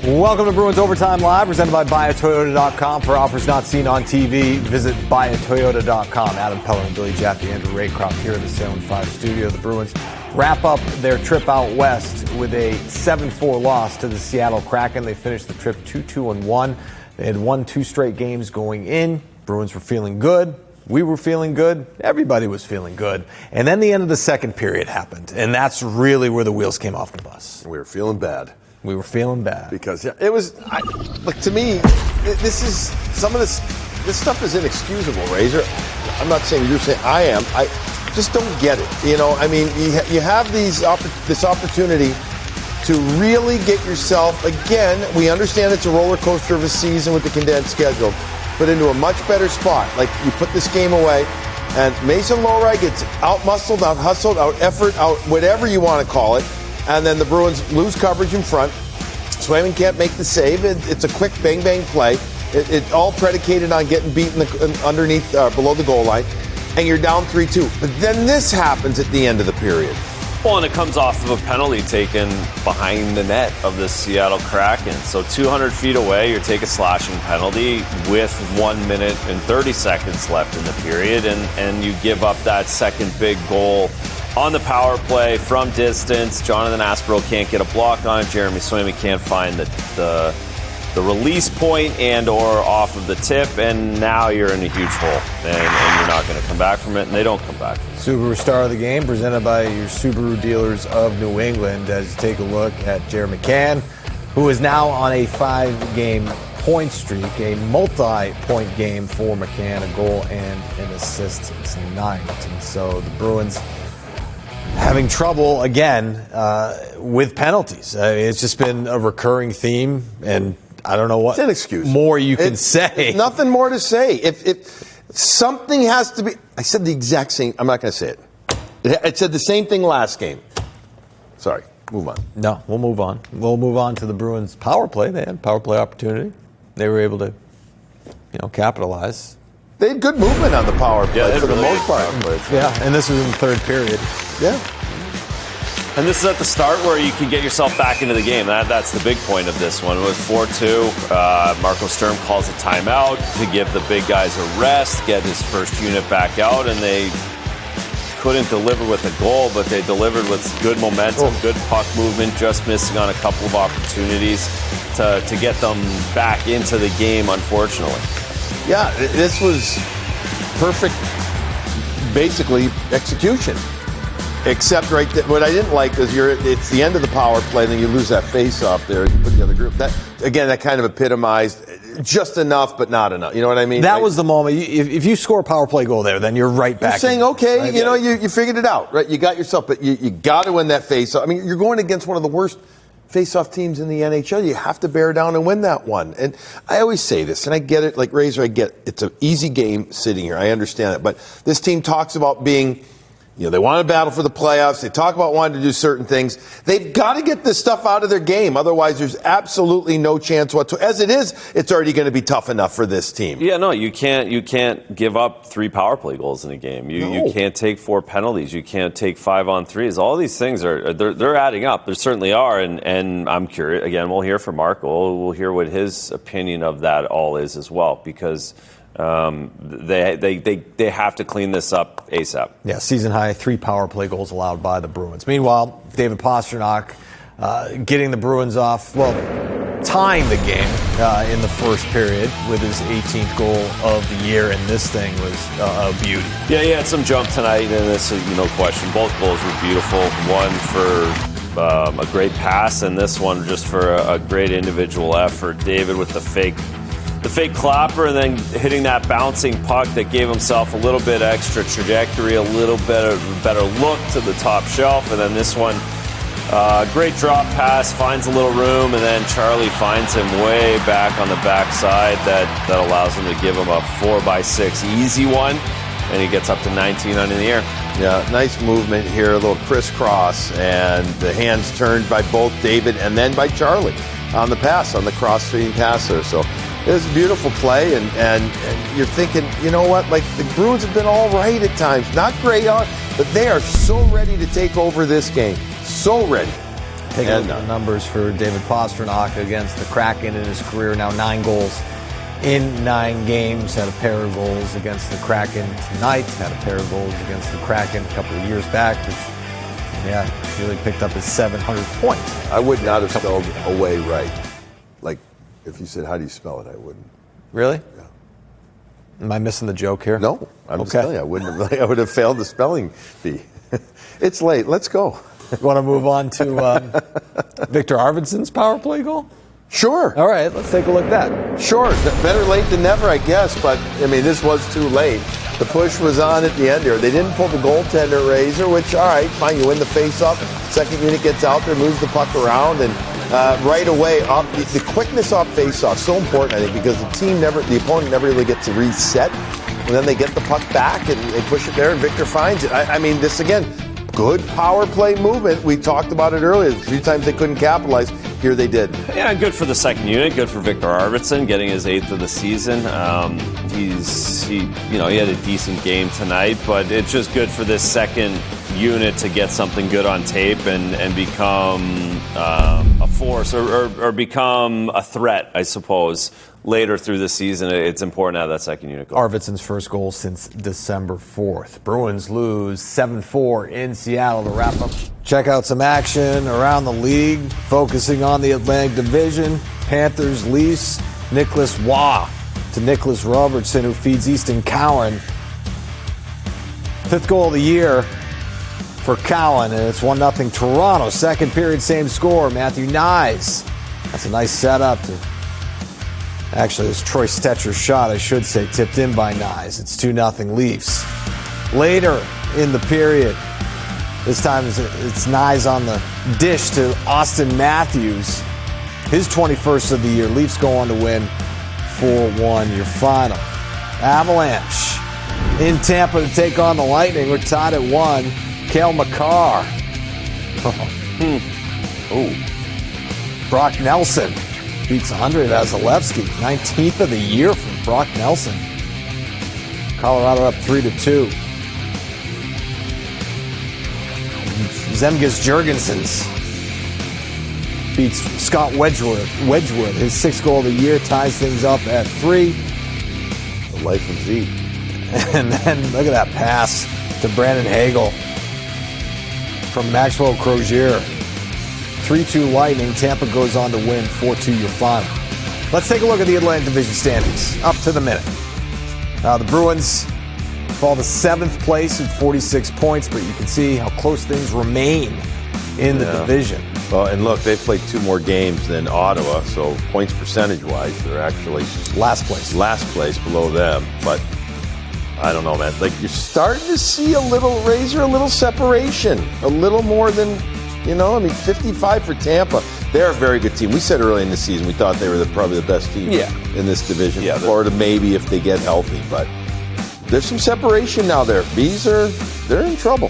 Welcome to Bruins Overtime Live, presented by BuyAToyota.com. For offers not seen on TV, visit BuyAToyota.com. Adam Peller and Billy Jaffe, Andrew Raycroft here at the Salem 5 studio. The Bruins wrap up their trip out west with a 7-4 loss to the Seattle Kraken. They finished the trip 2-2-1. They had won 2 straight games going in. Bruins were feeling good. We were feeling good. Everybody was feeling good. And then the end of the second period happened, and that's really where the wheels came off the bus. We were feeling bad. We were feeling bad. Because it was, to me, this is, some of this stuff is inexcusable, Razor. I'm not saying you're saying I am. I just don't get it. You know, I mean, you have this opportunity to really get yourself, again, we understand it's a roller coaster of a season with the condensed schedule, but into a much better spot. Like, you put this game away, and Mason Lohrei gets out-muscled, out-hustled, out-effort, out whatever you want to call it, and then the Bruins lose coverage in front. Swayman can't make the save. It's a quick bang-bang play. It all predicated on getting beaten underneath, below the goal line, and you're down 3-2. But then this happens at the end of the period. Well, and it comes off of a penalty taken behind the net of the Seattle Kraken. So 200 feet away, you take a slashing penalty with 1 minute and 30 seconds left in the period, and you give up that second big goal on the power play from distance. Jonathan Aspero can't get a block on it. Jeremy Swayman can't find the release point and or off of the tip, and now you're in a huge hole, and you're not going to come back from it, and they don't come back. Subaru Star of the Game, presented by your Subaru dealers of New England, as you take a look at Jared McCann, who is now on a 5-game point streak, a multi-point game for McCann, a goal and an assist. It's 9th, and so the Bruins having trouble again with penalties. It's just been a recurring theme, and I don't know what more you can say. Nothing more to say. If something has to be, I said the exact same. I'm not going to say it. It said the same thing last game. Sorry, move on. No, we'll move on. We'll move on to the Bruins' power play. They had power play opportunity. They were able to, capitalize. They had good movement on the power play for the most part. Yeah, and this was in the third period. Yeah. And this is at the start where you can get yourself back into the game. That's the big point of this one. With 4-2, Marco Sturm calls a timeout to give the big guys a rest, get his first unit back out, and they couldn't deliver with a goal, but they delivered with good momentum, good puck movement, just missing on a couple of opportunities to get them back into the game, unfortunately. Yeah, this was perfect, basically, execution. Except what I didn't like is it's the end of the power play, and then you lose that face-off there. You put the other group. That kind of epitomized just enough, but not enough. You know what I mean? That was the moment. If you score a power play goal there, then you're right back. You're saying, okay, you figured it out, right? You got yourself, but you got to win that face-off. I mean, you're going against one of the worst face-off teams in the NHL. You have to bear down and win that one. And I always say this, and I get it, like Razor, I get it's an easy game sitting here. I understand it. But this team talks about being, they want to battle for the playoffs. They talk about wanting to do certain things. They've got to get this stuff out of their game. Otherwise, there's absolutely no chance whatsoever. As it is, it's already going to be tough enough for this team. Yeah, no, you can't give up 3 power play goals in a game. You can't take 4 penalties. You can't take 5-on-3s. All these things they're adding up. There certainly are, and I'm curious. Again, we'll hear from Marco. We'll hear what his opinion of that all is as well, because they have to clean this up ASAP. Yeah, season high 3 power play goals allowed by the Bruins. Meanwhile, David Pastrnak getting the Bruins off, tying the game in the first period with his 18th goal of the year, and this thing was a beauty. Yeah, he had some jump tonight, and this is no question. Both goals were beautiful. One for a great pass, and this one just for a great individual effort. David with the fake clapper, and then hitting that bouncing puck that gave himself a little bit extra trajectory, a little bit better look to the top shelf. And then this one, great drop pass, finds a little room, and then Charlie finds him way back on the backside that allows him to give him a 4x6 easy one, and he gets up to 19 under the air. Yeah, nice movement here, a little crisscross, and the hands turned by both David and then by Charlie on the pass, on the cross-feeding pass there. So it was a beautiful play, and you're thinking, you know what, like the Bruins have been all right at times. Not great, but they are so ready to take over this game. So ready. Take a look at the numbers for David Pastrnak against the Kraken in his career. Now 9 goals in 9 games. Had a pair of goals against the Kraken tonight. Had a pair of goals against the Kraken a couple of years back, which, really picked up his 700 points. I would not have spelled away right. Like, if you said, how do you spell it, I wouldn't. Really? Yeah. Am I missing the joke here? No. I'm just telling you, I would have failed the spelling bee. It's late. Let's go. You want to move on to Victor Arvidsson's power play goal? Sure. All right, let's take a look at that. Sure. Better late than never, I guess. But, this was too late. The push was on at the end here. They didn't pull the goaltender, Razor, which, all right, fine. You win the face-off. Second unit gets out there, moves the puck around, and right away, the quickness off face-off, so important, I think, because the opponent never really gets to reset. And then they get the puck back, and they push it there, and Victor finds it. This, again, good power play movement. We talked about it earlier. A few times they couldn't capitalize. Here they did. Yeah, good for the second unit. Good for Victor Arvidsson getting his 8th of the season. He had a decent game tonight, but it's just good for this second unit to get something good on tape and become a force or become a threat, I suppose. Later through the season, it's important to have that second unit goal. Arvidsson's first goal since December 4th. Bruins lose 7-4 in Seattle to wrap up. Check out some action around the league, focusing on the Atlantic Division. Panthers, Leafs, Nicholas Waugh to Nicholas Robertson, who feeds Easton Cowan. 5th goal of the year for Cowan, and it's 1-0 Toronto. Second period, same score. Matthew Nyes. That's a nice setup to... Actually, it's Troy Stetcher's shot, I should say, tipped in by Nyes. It's 2-0 Leafs. Later in the period, this time it's Nyes on the dish to Austin Matthews. His 21st of the year. Leafs go on to win 4-1, your final. Avalanche in Tampa to take on the Lightning. We're tied at 1. Cale Makar. Brock Nelson beats Andrei Vasilevsky. 19th of the year from Brock Nelson. Colorado up 3-2. Zemgus Jurgensen's beats Scott Wedgwood. His 6th goal of the year ties things up at 3. The life of Zeke. And then look at that pass to Brandon Hagel from Maxwell Crozier. 3-2 Lightning. Tampa goes on to win 4-2 your final. Let's take a look at the Atlantic Division standings up to the minute. The Bruins fall to 7th place at 46 points, but you can see how close things remain in the division. Well, and look, they've played 2 more games than Ottawa, so points percentage-wise, they're actually last place below them. But I don't know, man. Like, you're starting to see a little separation, a little more than... 55 for Tampa. They're a very good team. We said early in the season we thought they were probably the best team in this division. Yeah, Florida maybe if they get healthy, but there's some separation now there. Bees they're in trouble.